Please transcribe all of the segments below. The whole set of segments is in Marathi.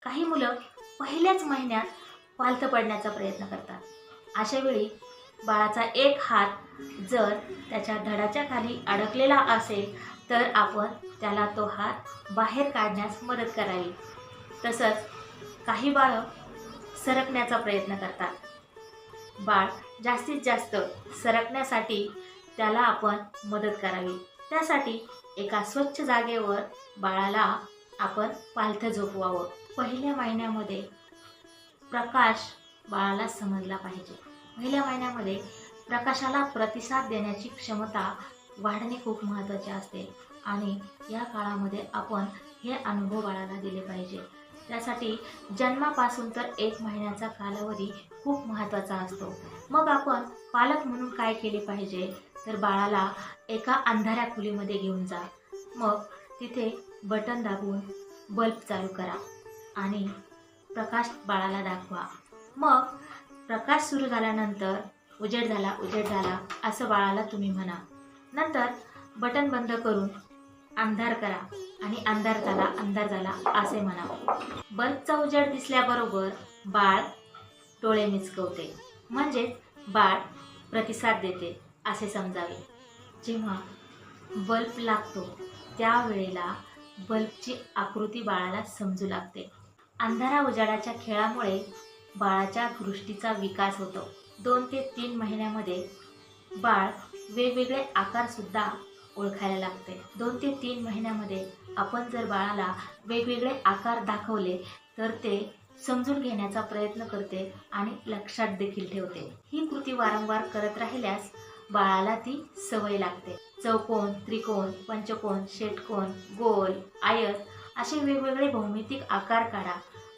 काही मुलं पहिल्याच महिन्यात पालथं पडण्याचा प्रयत्न करतात. अशा वेळी बाळाचा एक हात जर त्याच्या धडाच्या खाली अडकलेला असेल तर आपण त्याला तो हात बाहेर काढण्यास मदत करावी. तसंच काही बाळं सरकण्याचा प्रयत्न करतात. बाळ जास्तीत जास्त सरकण्यासाठी त्याला आपण मदत करावी. त्यासाठी एका स्वच्छ जागेवर बाळाला आपण पालथं झोपवावं. पहिल्या महिन्यामध्ये प्रकाश बाळाला समजला पाहिजे. पहिल्या महिन्यामध्ये प्रकाशाला प्रतिसाद देण्याची क्षमता वाढणे खूप महत्त्वाचे असते आणि या काळामध्ये आपण हे अनुभव बाळाला दिले पाहिजे. त्यासाठी जन्मापासून तर 1 महिन्याचा कालावधी खूप महत्त्वाचा असतो. मग आपण पालक म्हणून काय केले पाहिजे, तर बाळाला एका अंधाऱ्या खोलीमध्ये घेऊन जा. मग तिथे बटन दाबून बल्ब चालू करा आणि प्रकाश बाळाला दाखवा. मग प्रकाश सुरू झाल्यानंतर उजेड झाला असं बाळाला तुम्ही म्हणा. नंतर बटन बंद करून अंधार करा आणि अंधार झाला असे म्हणा. बल्बचा उजेड दिसल्याबरोबर बाळ डोळे मिचकवते, म्हणजेच बाळ प्रतिसाद देते असे समजावे. जेव्हा बल्ब लागतो त्यावेळेला बल्बची आकृती बाळाला समजू लागते. अंधारा उजाडाच्या खेळामुळे बाळाच्या दृष्टीचा विकास होतो. 2 ते 3 महिन्यामध्ये बाळ वेगवेगळे आकारसुद्धा ओळखायला लागते. 2 ते 3 महिन्यामध्ये आपण जर बाळाला वेगवेगळे आकार दाखवले तर ते समजून घेण्याचा प्रयत्न करते आणि लक्षात देखील ठेवते. ही कृती वारंवार करत राहिल्यास बाळाला ती सवय लागते. चौकोन, त्रिकोण, पंचकोन, षटकोन, गोल, आयत असे वेगवेगळे भौमितिक आकार काढा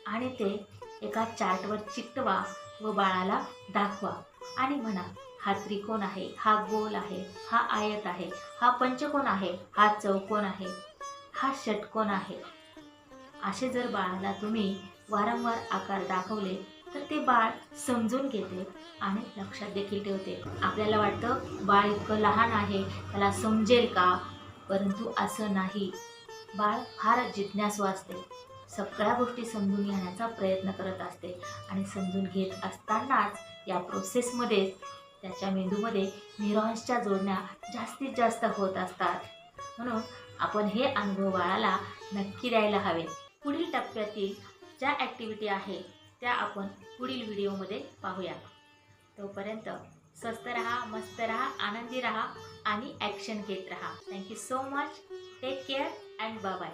आणि ते एका चार्टवर चिकटवा व बाळाला दाखवा आणि म्हणा, हा त्रिकोण आहे, हा गोल आहे, हा आयत आहे, हा पंचकोन आहे, हा चौकोन आहे, हा षटकोन आहे. असे जर बाळाला तुम्ही वारंवार आकार दाखवले तर ते बाळ समजून घेते आणि लक्षात देखील ठेवते. आपल्याला वाटतं बाळ इतकं लहान आहे, त्याला समजेल का? परंतु असं नाही. बाळ फार जिज्ञासू असते. सगळ्या गोष्टी समजून घेण्याचा प्रयत्न करत असते आणि समजून घेत असतानाच या प्रोसेसमध्ये त्याच्या मेंदूमध्ये न्यूरॉन्सच्या जोडण्या जास्तीत जास्त होत असतात. म्हणून आपण हे अनुभव बाळाला नक्की द्यायला हवे. पुढील टप्प्यातील ज्या ॲक्टिव्हिटी आहे त्या आपण पुढील व्हिडिओमध्ये पाहूया. तोपर्यंत स्वस्त रहा, मस्त रहा, आनंदी रहा आणि ॲक्शन घेत रहा. Thank you so much. Take care and bye bye.